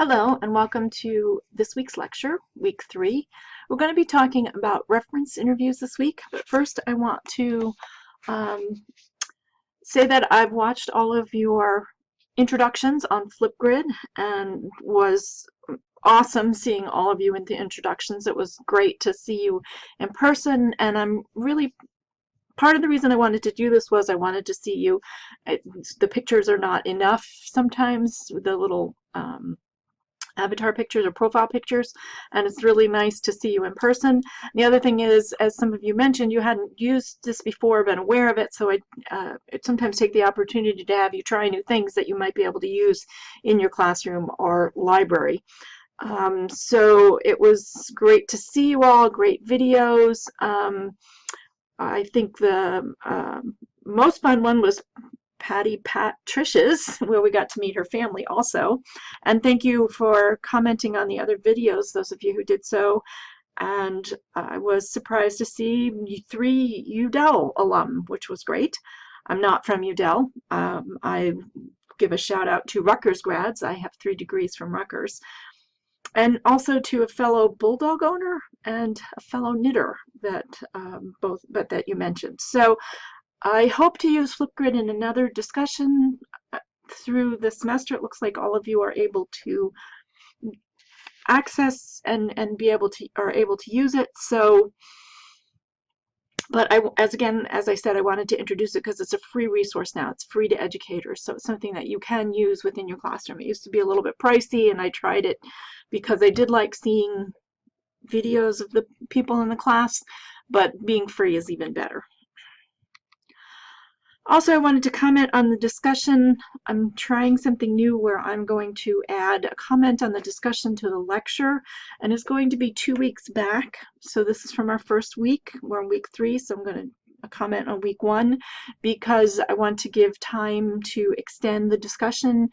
Hello and welcome to this week's lecture, week 3. We're going to be talking about reference interviews this week, but first I want to say that I've watched all of your introductions on Flipgrid and was awesome seeing all of you in the introductions. It was great to see you in person, and I'm really part of the reason I wanted to do this was I wanted to see you. The pictures are not enough sometimes, the little avatar pictures or profile pictures, and it's really nice to see you in person. The other thing is, as some of you mentioned, you hadn't used this before, been aware of it, so I sometimes take the opportunity to have you try new things that you might be able to use in your classroom or library. So it was great to see you all, great videos. I think the most fun one was Trish's, where we got to meet her family also. And thank you for commenting on the other videos, those of you who did so. And I was surprised to see 3 UDEL alum, which was great. I'm not from UDEL. I give a shout out to Rutgers grads. I have 3 degrees from Rutgers. And also to a fellow Bulldog owner and a fellow knitter that that you mentioned. So I hope to use Flipgrid in another discussion through the semester. It looks like all of you are able to access and are able to use it. So, but as I said, I wanted to introduce it because it's a free resource now. It's free to educators, so it's something that you can use within your classroom. It used to be a little bit pricey, and I tried it because I did like seeing videos of the people in the class, but being free is even better. Also, I wanted to comment on the discussion. I'm trying something new where I'm going to add a comment on the discussion to the lecture, and it's going to be 2 weeks back. So this is from our first week. We're on week 3, so I'm going to comment on week 1 because I want to give time to extend the discussion,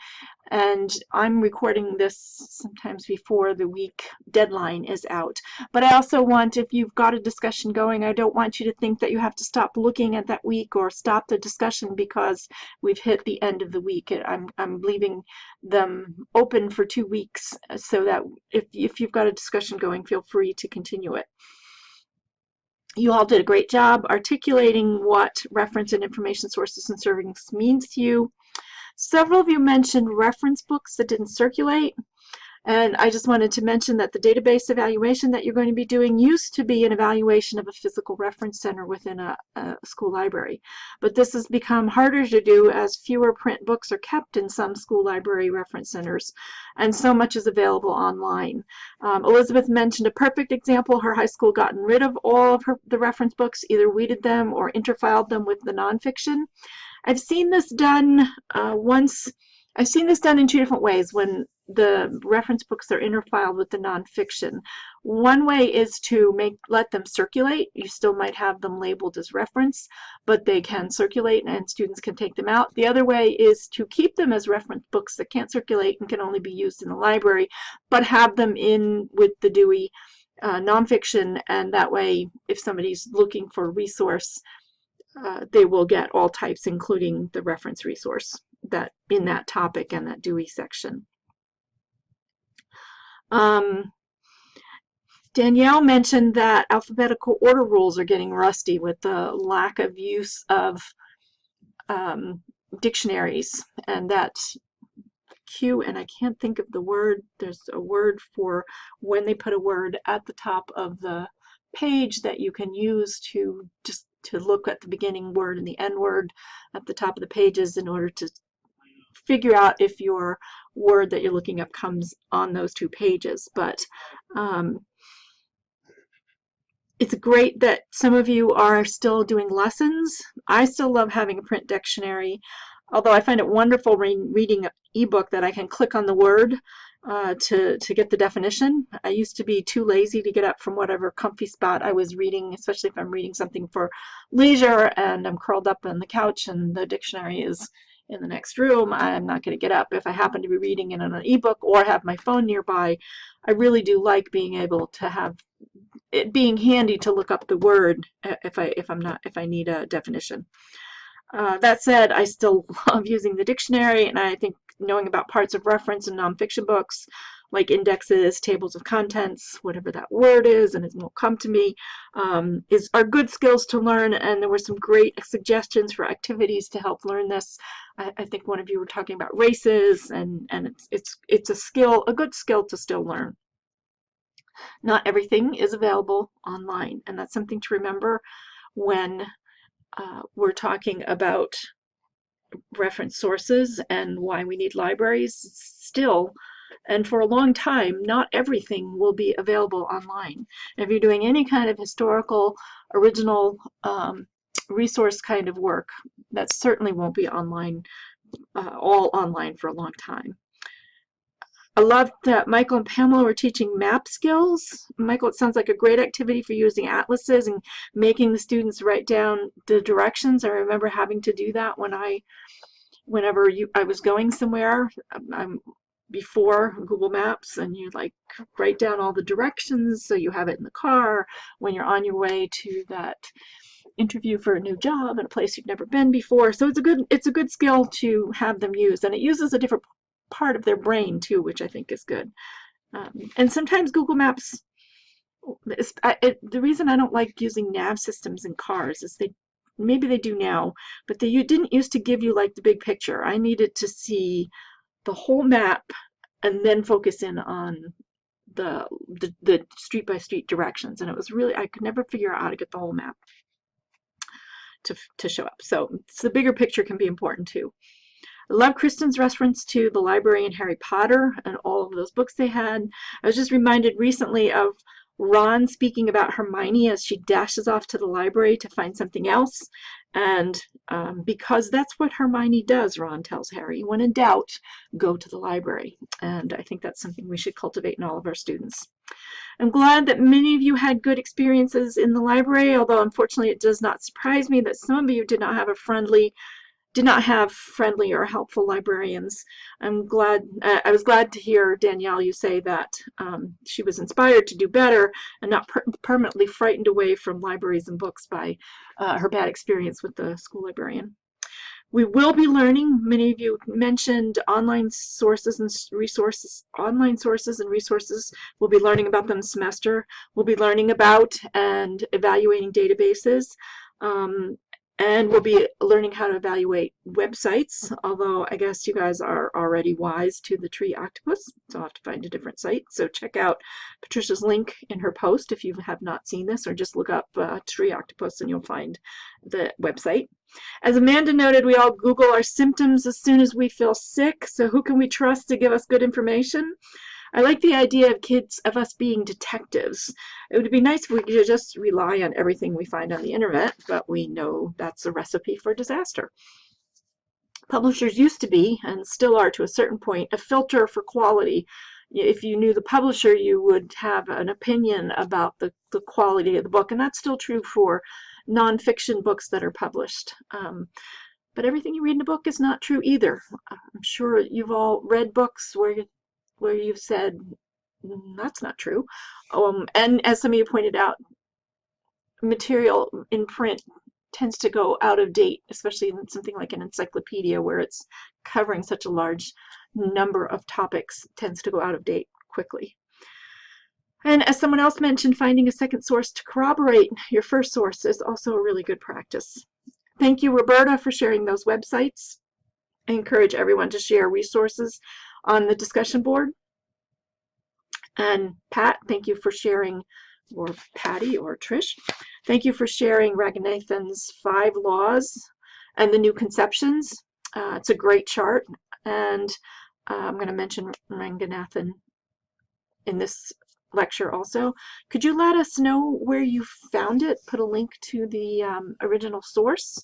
and I'm recording this sometimes before the week deadline is out. But I also want, if you've got a discussion going, I don't want you to think that you have to stop looking at that week or stop the discussion because we've hit the end of the week. I'm leaving them open for 2 weeks so that if you've got a discussion going, feel free to continue it. You all did a great job articulating what reference and information sources and servings means to you. Several of you mentioned reference books that didn't circulate, and I just wanted to mention that the database evaluation that you're going to be doing used to be an evaluation of a physical reference center within a school library. But this has become harder to do as fewer print books are kept in some school library reference centers, and so much is available online. Elizabeth mentioned a perfect example. Her high school gotten rid of all of the reference books, either weeded them or interfiled them with the nonfiction. I've seen this done I've seen this done in 2 different ways when the reference books are interfiled with the nonfiction. One way is to let them circulate. You still might have them labeled as reference, but they can circulate and students can take them out. The other way is to keep them as reference books that can't circulate and can only be used in the library, but have them in with the Dewey nonfiction, and that way if somebody's looking for a resource, they will get all types, including the reference resource that in that topic and that Dewey section. Danielle mentioned that alphabetical order rules are getting rusty with the lack of use of dictionaries, and that and I can't think of the word. There's a word for when they put a word at the top of the page that you can use to look at the beginning word and the end word at the top of the pages in order to figure out if your word that you're looking up comes on those 2 pages. But it's great that some of you are still doing lessons. I still love having a print dictionary, although I find it wonderful reading an ebook that I can click on the word to get the definition. I used to be too lazy to get up from whatever comfy spot I was reading, especially if I'm reading something for leisure and I'm curled up on the couch and the dictionary is in the next room. I'm not going to get up. If I happen to be reading in an ebook or have my phone nearby, I really do like being able to have it being handy to look up the word if I need a definition. That said, I still love using the dictionary, and I think knowing about parts of reference and nonfiction books, like indexes, tables of contents, whatever that word is, and it won't come to me, are good skills to learn. And there were some great suggestions for activities to help learn this. I think one of you were talking about races, and it's a skill, a good skill to still learn. Not everything is available online, and that's something to remember when we're talking about reference sources and why we need libraries. Still, and for a long time, not everything will be available online. If you're doing any kind of historical, original resource kind of work, that certainly won't be online, all online for a long time. I love that Michael and Pamela were teaching map skills. Michael, it sounds like a great activity for using atlases and making the students write down the directions. I remember having to do that whenever I was going somewhere before Google Maps, and you like write down all the directions so you have it in the car when you're on your way to that interview for a new job in a place you've never been before. So it's a good skill to have them use, and it uses a different part of their brain too, which I think is good. And sometimes Google Maps, the reason I don't like using nav systems in cars is maybe they do now, but you didn't used to give you like the big picture. I needed to see the whole map and then focus in on the street by street directions, and it was really, I could never figure out how to get the whole map to show up. So the bigger picture can be important too. I love Kristen's reference to the library in Harry Potter and all of those books they had. I was just reminded recently of Ron speaking about Hermione as she dashes off to the library to find something else. And because that's what Hermione does, Ron tells Harry, when in doubt, go to the library. And I think that's something we should cultivate in all of our students. I'm glad that many of you had good experiences in the library, although unfortunately it does not surprise me that some of you did not have friendly or helpful librarians. I was glad to hear, Danielle, you say that she was inspired to do better and not permanently frightened away from libraries and books by her bad experience with the school librarian. We will be learning, many of you mentioned online sources and resources. We'll be learning about them this semester. We'll be learning about and evaluating databases. And we'll be learning how to evaluate websites, although I guess you guys are already wise to the tree octopus, so I'll have to find a different site. So check out Patricia's link in her post if you have not seen this, or just look up tree octopus and you'll find the website. As Amanda noted, we all Google our symptoms as soon as we feel sick, so who can we trust to give us good information? I like the idea of us being detectives. It would be nice if we could just rely on everything we find on the internet, but we know that's a recipe for disaster. Publishers used to be, and still are to a certain point, a filter for quality. If you knew the publisher, you would have an opinion about the quality of the book, and that's still true for nonfiction books that are published. But everything you read in a book is not true either. I'm sure you've all read books where you've said, that's not true. And as some of you pointed out, material in print tends to go out of date, especially in something like an encyclopedia where it's covering such a large number of topics, tends to go out of date quickly. And as someone else mentioned, finding a second source to corroborate your first source is also a really good practice. Thank you, Roberta, for sharing those websites. I encourage everyone to share resources on the discussion board. And Pat, thank you for sharing, or Patty or Trish, thank you for sharing Ranganathan's 5 laws and the new conceptions. It's a great chart, and I'm going to mention Ranganathan in this lecture also. Could you let us know where you found it? Put a link to the original source.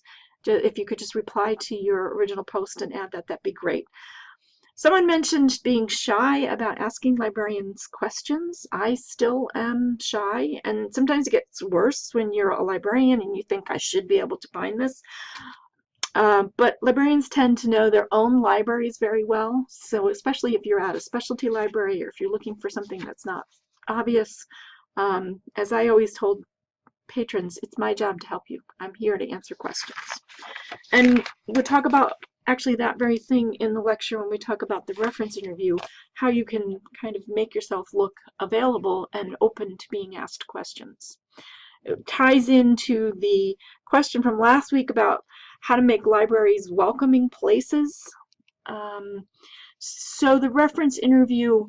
If you could just reply to your original post and add that, that'd be great. Someone mentioned being shy about asking librarians questions. I still am shy, and sometimes it gets worse when you're a librarian and you think I should be able to find this. But librarians tend to know their own libraries very well, so especially if you're at a specialty library or if you're looking for something that's not obvious. As I always told patrons, it's my job to help you. I'm here to answer questions. And we'll talk about actually that very thing in the lecture when we talk about the reference interview, how you can kind of make yourself look available and open to being asked questions. It ties into the question from last week about how to make libraries welcoming places. So the reference interview,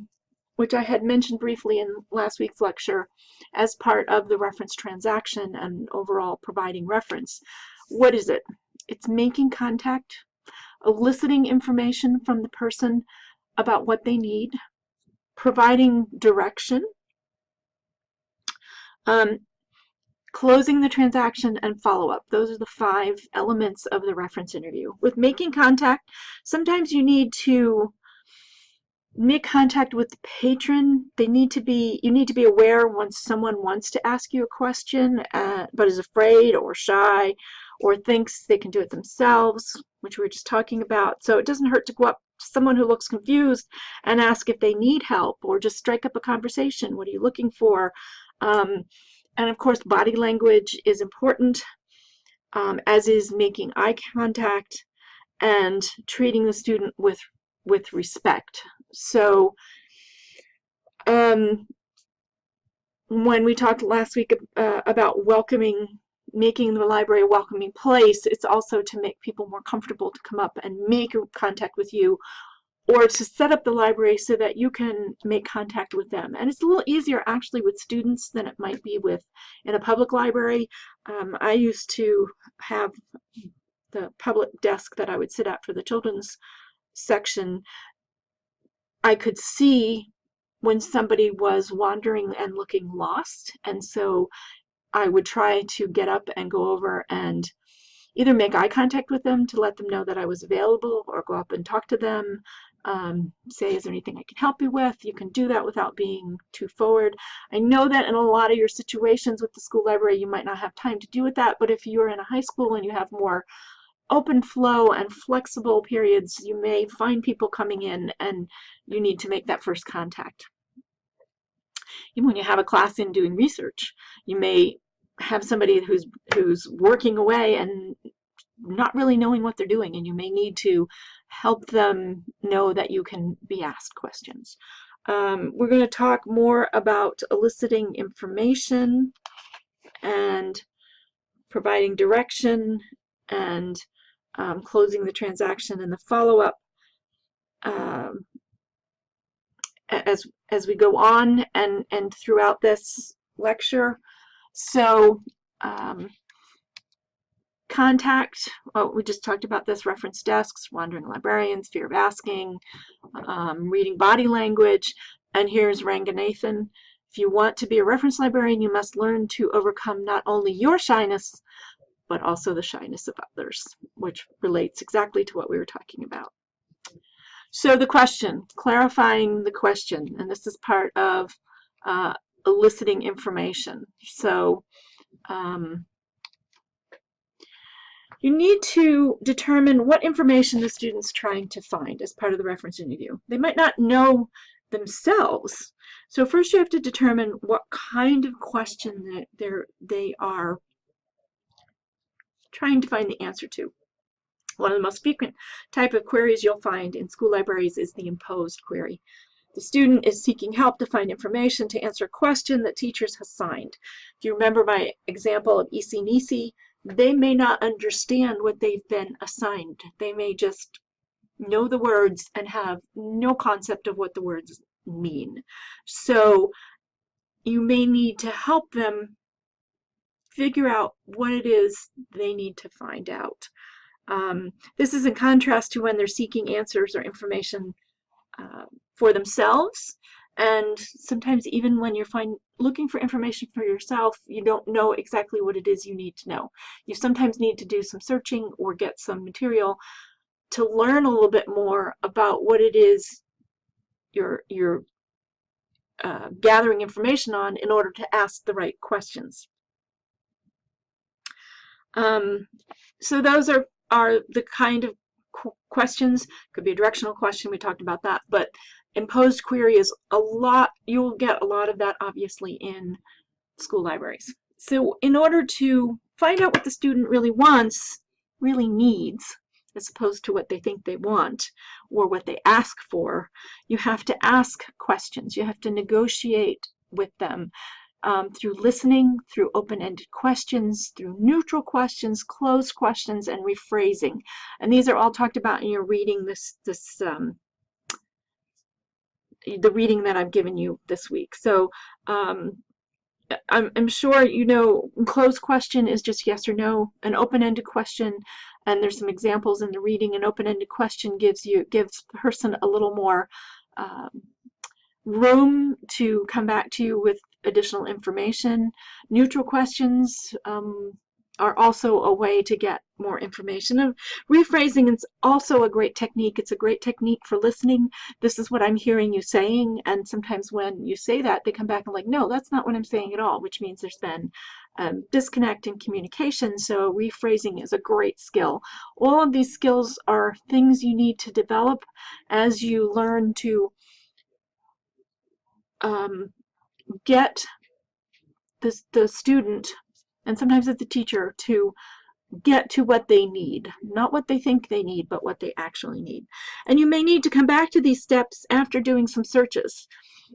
which I had mentioned briefly in last week's lecture as part of the reference transaction and overall providing reference, what is it? It's making contact, eliciting information from the person about what they need, providing direction, closing the transaction, and follow-up. Those are the 5 elements of the reference interview. With making contact, sometimes you need to make contact with the patron. You need to be aware when someone wants to ask you a question but is afraid or shy or thinks they can do it themselves, which we were just talking about. So it doesn't hurt to go up to someone who looks confused and ask if they need help, or just strike up a conversation. What are you looking for? And of course, body language is important, as is making eye contact and treating the student with respect. So when we talked last week about making the library a welcoming place, it's also to make people more comfortable to come up and make contact with you, or to set up the library so that you can make contact with them. And it's a little easier actually with students than it might be in a public library. I used to have the public desk that I would sit at for the children's section. I could see when somebody was wandering and looking lost, and so I would try to get up and go over and either make eye contact with them to let them know that I was available, or go up and talk to them, say, is there anything I can help you with? You can do that without being too forward. I know that in a lot of your situations with the school library, you might not have time to do that, but if you're in a high school and you have more open flow and flexible periods, you may find people coming in and you need to make that first contact. Even when you have a class in doing research, you may have somebody who's working away and not really knowing what they're doing, and you may need to help them know that you can be asked questions. We're going to talk more about eliciting information and providing direction and closing the transaction and the follow-up as we go on and throughout this lecture. So contact, we just talked about this, reference desks, wandering librarians, fear of asking, reading body language, and here's Ranganathan. If you want to be a reference librarian, you must learn to overcome not only your shyness, but also the shyness of others, which relates exactly to what we were talking about. So the question, clarifying the question, and this is part of eliciting information. So you need to determine what information the student's trying to find as part of the reference interview. They might not know themselves. So first you have to determine what kind of question that they are trying to find the answer to. One of the most frequent type of queries you'll find in school libraries is the imposed query. The student is seeking help to find information to answer a question that teachers have assigned. If you remember my example of Isi Nisi, they may not understand what they've been assigned. They may just know the words and have no concept of what the words mean. So you may need to help them figure out what it is they need to find out. This is in contrast to when they're seeking answers or information for themselves, and sometimes even when you're looking for information for yourself, you don't know exactly what it is you need to know. You sometimes need to do some searching or get some material to learn a little bit more about what it is you're gathering information on in order to ask the right questions. So those are the kind of questions. Could be a directional question, we talked about that, but imposed query is a lot, you'll get a lot of that obviously in school libraries. So in order to find out what the student really wants, really needs, as opposed to what they think they want or what they ask for. You have to ask questions. You have to negotiate with them through listening, through open-ended questions, through neutral questions, closed questions, and rephrasing. And these are all talked about in your reading the reading that I've given you this week. So I'm sure you know closed question is just yes or no. An open-ended question, and there's some examples in the reading. An open-ended question gives the person a little more room to come back to you with additional information. Neutral questions are also a way to get more information. And rephrasing is also a great technique. It's a great technique for listening. This is what I'm hearing you saying, and sometimes when you say that, they come back and like, no, that's not what I'm saying at all, which means there's been disconnect in communication. So rephrasing is a great skill. All of these skills are things you need to develop as you learn to get the student, and sometimes it's the teacher, to get to what they need, not what they think they need, but what they actually need. And you may need to come back to these steps after doing some searches.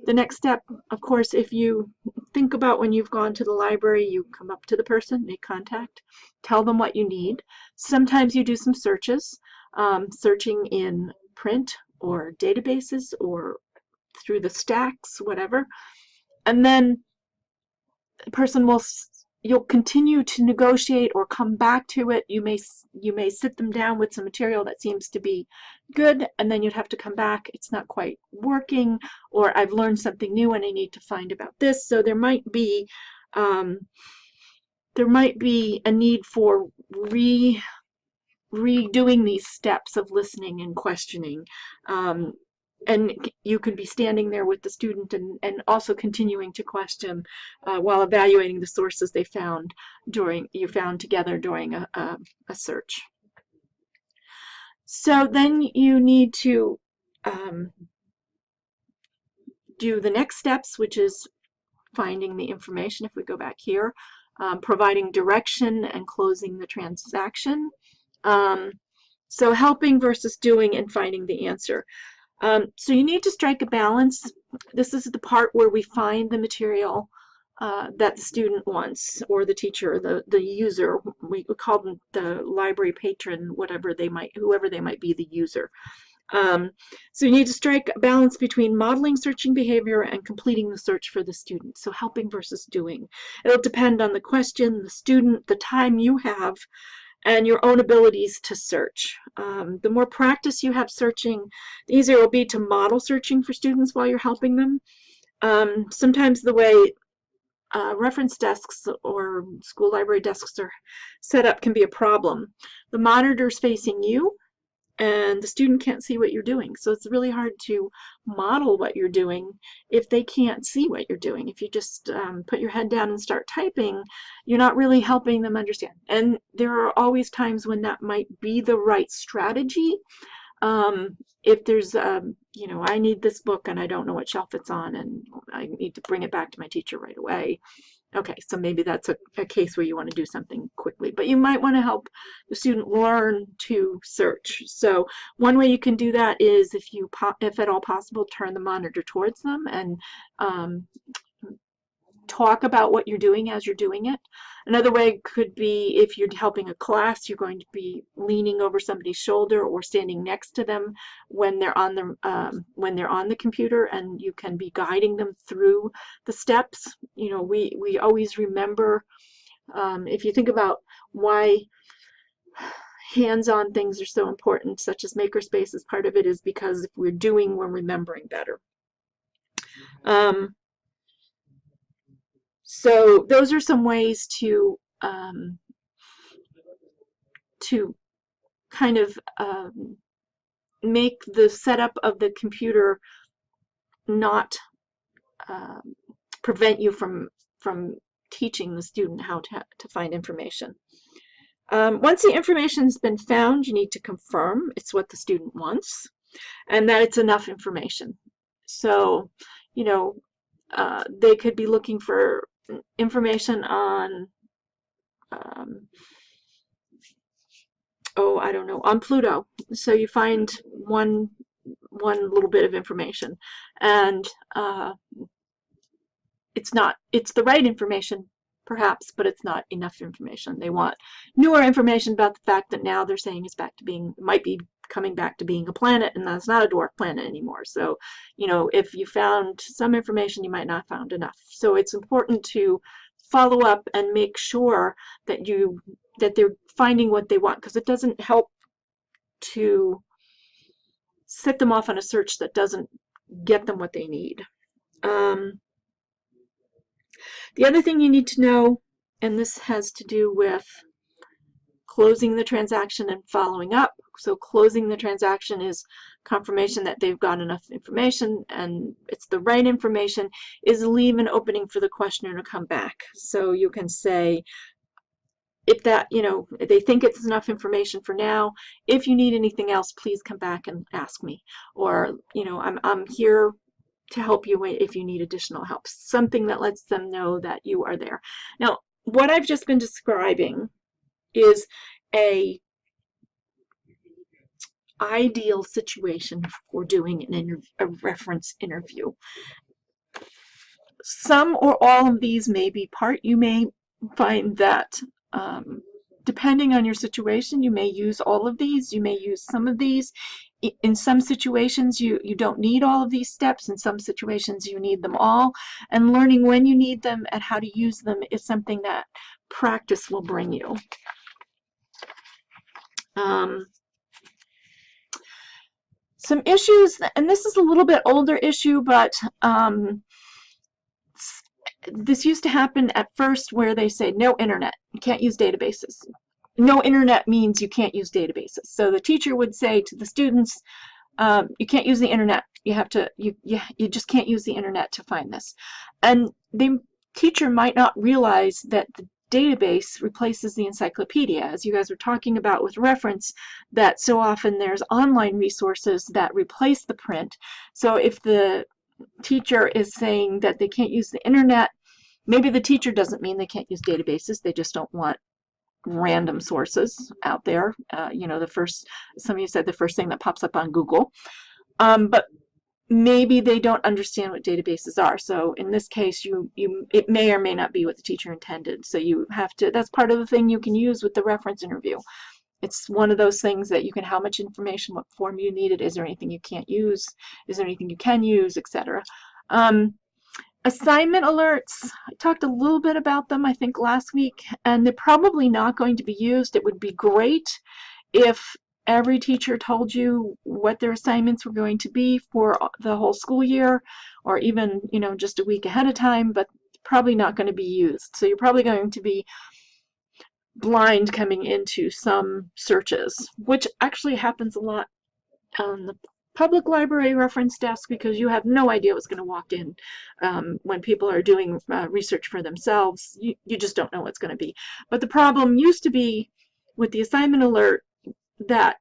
The next step, of course, if you think about when you've gone to the library, you come up to the person, make contact, tell them what you need. Sometimes you do some searches, searching in print or databases or through the stacks, whatever. And then the person you'll continue to negotiate or come back to it. You may sit them down with some material that seems to be good, and then you'd have to come back. It's not quite working, or I've learned something new and I need to find about this. So there might be a need for redoing these steps of listening and questioning. And you could be standing there with the student and also continuing to question while evaluating the sources you found together during a search. So then you need to do the next steps, which is finding the information. If we go back here, providing direction and closing the transaction. So helping versus doing and finding the answer. So you need to strike a balance. This is the part where we find the material that the student wants, or the teacher, the user. We call them the library patron, whoever they might be, the user. So you need to strike a balance between modeling searching behavior and completing the search for the student. So helping versus doing. It'll depend on the question, the student, the time you have, and your own abilities to search. The more practice you have searching, the easier it will be to model searching for students while you're helping them. Sometimes the way reference desks or school library desks are set up can be a problem. The monitor's facing you, and the student can't see what you're doing. So it's really hard to model what you're doing if they can't see what you're doing. If you just put your head down and start typing, you're not really helping them understand. And there are always times when that might be the right strategy. If there's, I need this book and I don't know what shelf it's on and I need to bring it back to my teacher right away. Okay, so maybe that's a case where you want to do something quickly, but you might want to help the student learn to search. So one way you can do that is if at all possible, turn the monitor towards them and talk about what you're doing as you're doing it. Another way could be if you're helping a class, you're going to be leaning over somebody's shoulder or standing next to them when they're on the computer, and you can be guiding them through the steps. We always remember, if you think about why hands-on things are so important, such as makerspace as part of it, is because if we're doing, we're remembering better. So those are some ways to kind of make the setup of the computer not prevent you from teaching the student how to find information. Once the information has been found, you need to confirm it's what the student wants and that it's enough information. So, they could be looking for information on oh, I don't know, on Pluto. So you find one little bit of information, and it's the right information, perhaps, but it's not enough information. They want newer information about the fact that now they're saying it's back to being, might be coming back to being a planet, and that's not a dwarf planet anymore. So, you know, if you found some information, you might not have found enough. So it's important to follow up and make sure that they're finding what they want, because it doesn't help to set them off on a search that doesn't get them what they need. The other thing you need to know, and this has to do with closing the transaction and following up. So closing the transaction is confirmation that they've got enough information and it's the right information, is leave an opening for the questioner to come back. So you can say, if that, you know, they think it's enough information for now, if you need anything else, please come back and ask me. Or, you know, I'm here to help you if you need additional help. Something that lets them know that you are there. Now, what I've just been describing is a ideal situation for doing a reference interview. Some or all of these may be part. You may find that depending on your situation, you may use all of these, you may use some of these. In some situations, you don't need all of these steps. In some situations, you need them all. And learning when you need them and how to use them is something that practice will bring you. Some issues, and this is a little bit older issue, but this used to happen at first where they say no internet, you can't use databases. No internet means you can't use databases. So the teacher would say to the students, you can't use the internet. You have to, you just can't use the internet to find this. And the teacher might not realize that the database replaces the encyclopedia, as you guys were talking about with reference, that so often there's online resources that replace the print. So if the teacher is saying that they can't use the internet, maybe the teacher doesn't mean they can't use databases, they just don't want random sources out there. You know, some of you said the first thing that pops up on Google. But maybe they don't understand what databases are. So in this case, it may or may not be what the teacher intended. So you have to, that's part of the thing you can use with the reference interview. It's one of those things that you can, how much information, what form you need it, is there anything you can't use, is there anything you can use, etc. Assignment alerts, I talked a little bit about them, I think, last week, and they're probably not going to be used. It would be great if every teacher told you what their assignments were going to be for the whole school year, or even, you know, just a week ahead of time, but probably not going to be used. So you're probably going to be blind coming into some searches, which actually happens a lot on the public library reference desk, because you have no idea what's going to walk in when people are doing research for themselves. You just don't know what's going to be. But the problem used to be with the assignment alert that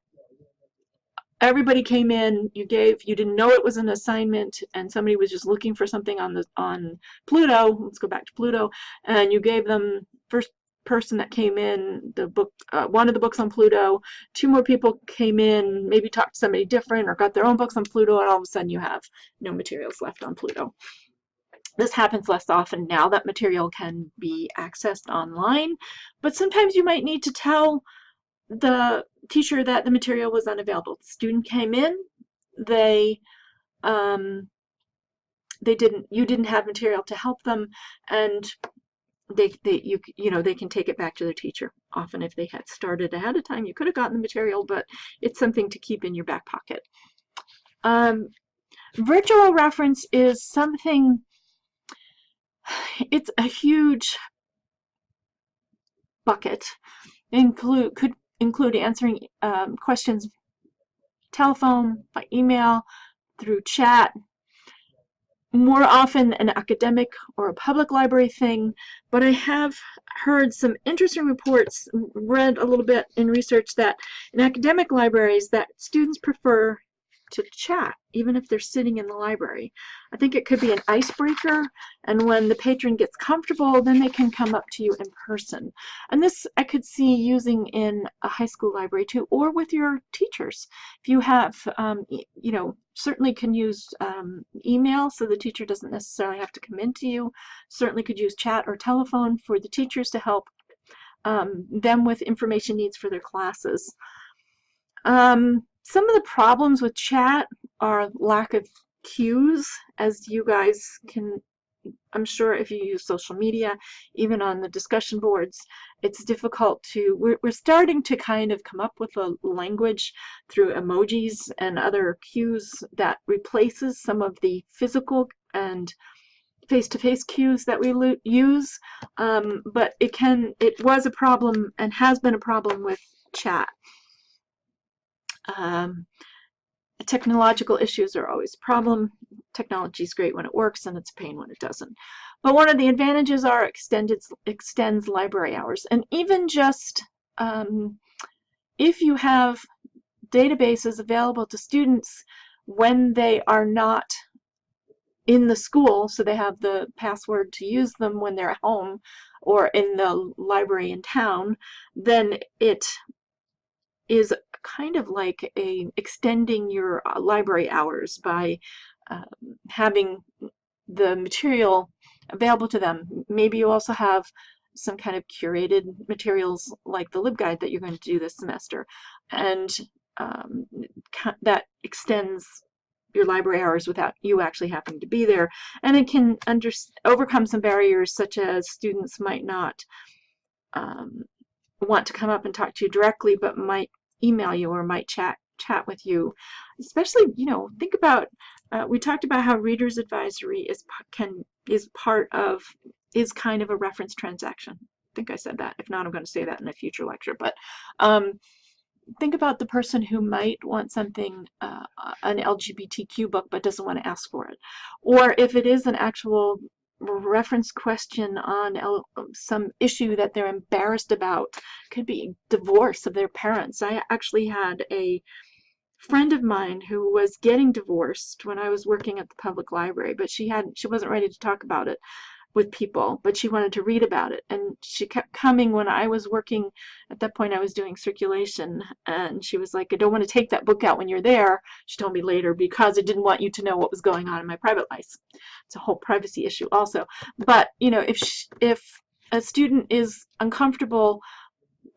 everybody came in, you didn't know it was an assignment, and somebody was just looking for something on Pluto. Let's go back to Pluto, and you gave them, first person that came in, the book, one of the books on Pluto. Two more people came in, maybe talked to somebody different or got their own books on Pluto, and all of a sudden you have no materials left on Pluto. This happens less often now that material can be accessed online, but sometimes you might need to tell the teacher that the material was unavailable. The student came in, you didn't have material to help them, and they can take it back to their teacher. Often if they had started ahead of time, you could have gotten the material, but it's something to keep in your back pocket. Virtual reference is something, it's a huge bucket. Could include answering questions telephone, by email, through chat. More often an academic or a public library thing, but I have heard some interesting reports, read a little bit in research, that in academic libraries that students prefer to chat, even if they're sitting in the library. I think it could be an icebreaker, and when the patron gets comfortable, then they can come up to you in person. And this I could see using in a high school library too, or with your teachers. If you have, you know, certainly can use email, so the teacher doesn't necessarily have to come into you. Certainly could use chat or telephone for the teachers to help them with information needs for their classes. Some of the problems with chat are lack of cues, as you guys can, I'm sure if you use social media, even on the discussion boards, it's difficult to, we're starting to kind of come up with a language through emojis and other cues that replaces some of the physical and face-to-face cues that we use, but it was a problem and has been a problem with chat. Technological issues are always a problem. Technology is great when it works, and it's a pain when it doesn't. But one of the advantages are extends library hours. And even just if you have databases available to students when they are not in the school, so they have the password to use them when they're at home or in the library in town, then it is kind of like extending your library hours by having the material available to them. Maybe you also have some kind of curated materials like the LibGuide that you're going to do this semester, and that extends your library hours without you actually having to be there. And it can overcome some barriers, such as students might not want to come up and talk to you directly, but might email you or might chat with you. Especially, you know, think about, we talked about how Reader's Advisory is kind of a reference transaction. I think I said that. If not, I'm going to say that in a future lecture. But think about the person who might want something, an LGBTQ book, but doesn't want to ask for it. Or if it is an actual reference question on some issue that they're embarrassed about, could be divorce of their parents. I actually had a friend of mine who was getting divorced when I was working at the public library, but she wasn't ready to talk about it with people, but she wanted to read about it, and she kept coming when I was working. At that point I was doing circulation, and she was like, I don't want to take that book out when you're there, she told me later, because I didn't want you to know what was going on in my private life. It's a whole privacy issue also. But you know, if a student is uncomfortable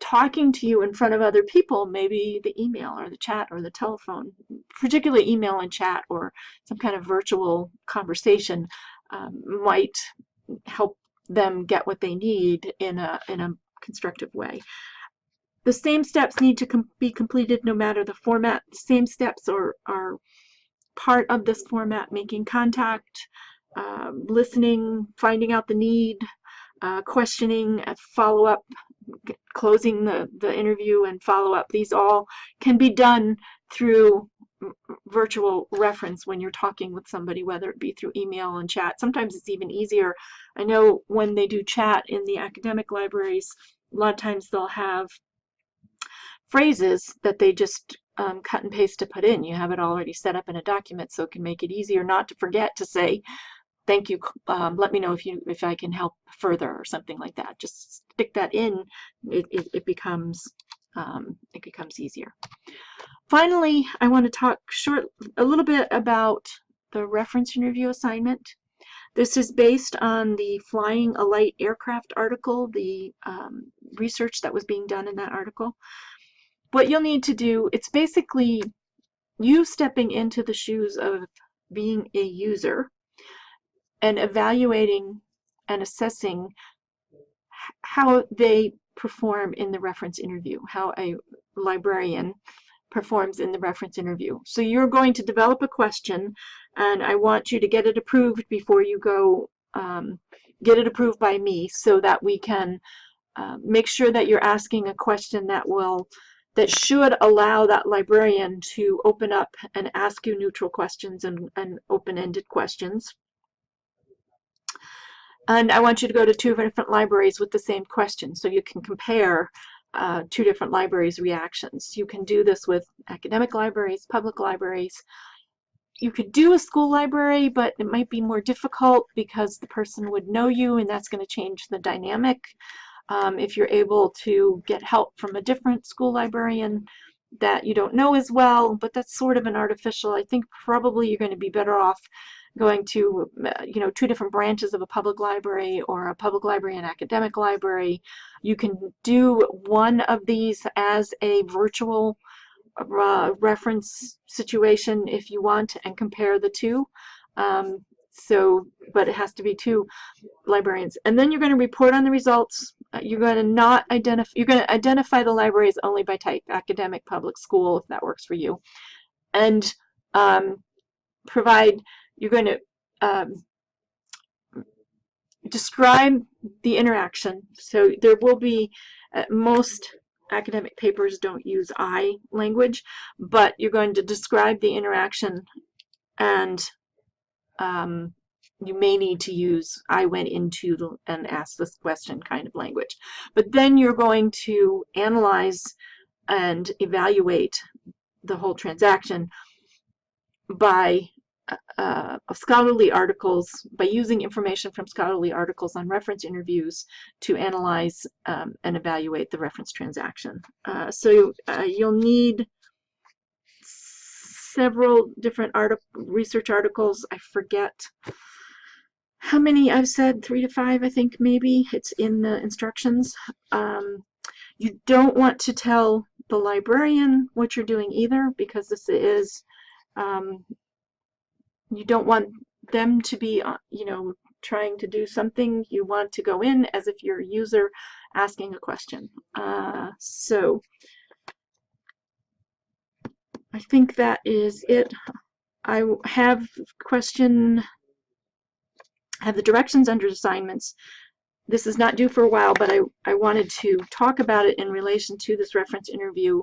talking to you in front of other people, maybe the email or the chat or the telephone, particularly email and chat or some kind of virtual conversation, might help them get what they need in a constructive way. The same steps need to be completed no matter the format. The same steps are part of this format: making contact, listening, finding out the need, questioning, follow-up, closing the interview and follow-up. These all can be done through virtual reference when you're talking with somebody, whether it be through email and chat. Sometimes it's even easier. I know when they do chat in the academic libraries, a lot of times they'll have phrases that they just cut and paste to put in. You have it already set up in a document, so it can make it easier not to forget to say, thank you, let me know if I can help further, or something like that. Just stick that in. It becomes easier. Finally, I want to talk a little bit about the reference interview assignment. This is based on the Flying a Light Aircraft article, the research that was being done in that article. What you'll need to do, it's basically you stepping into the shoes of being a user and evaluating and assessing how they perform in the reference interview, how a librarian performs in the reference interview. So you're going to develop a question, and I want you to get it approved before you go get it approved by me, so that we can make sure that you're asking a question that should allow that librarian to open up and ask you neutral questions and open-ended questions. And I want you to go to 2 different libraries with the same question, so you can compare two different libraries' reactions. You can do this with academic libraries, public libraries. You could do a school library, but it might be more difficult because the person would know you, and that's going to change the dynamic. If you're able to get help from a different school librarian that you don't know as well, but that's sort of an artificial, I think probably you're going to be better off going to, two different branches of a public library or a public library and academic library. You can do one of these as a virtual reference situation if you want and compare the two. But it has to be two librarians. And then you're going to report on the results. You're going to identify the libraries only by type, academic, public, school, if that works for you. And you're going to describe the interaction. So there will be, most academic papers don't use I language, but you're going to describe the interaction, and you may need to use I went into and asked this question kind of language. But then you're going to analyze and evaluate the whole transaction by scholarly articles, by using information from scholarly articles on reference interviews to analyze and evaluate the reference transaction. So you'll need several different research articles. I forget how many I've said, 3 to 5, I think maybe. It's in the instructions. You don't want to tell the librarian what you're doing either, because this is, you don't want them to be, trying to do something. You want to go in as if you're a user asking a question. So I think that is it. I have the directions under assignments. This is not due for a while, but I wanted to talk about it in relation to this reference interview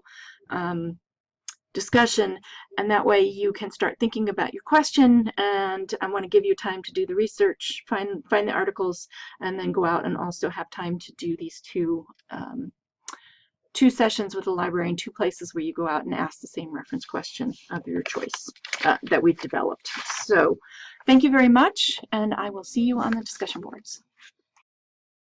discussion, and that way you can start thinking about your question, and I want to give you time to do the research, find the articles, and then go out and also have time to do these two sessions with the librarian, 2 places where you go out and ask the same reference question of your choice that we've developed. So thank you very much, and I will see you on the discussion boards.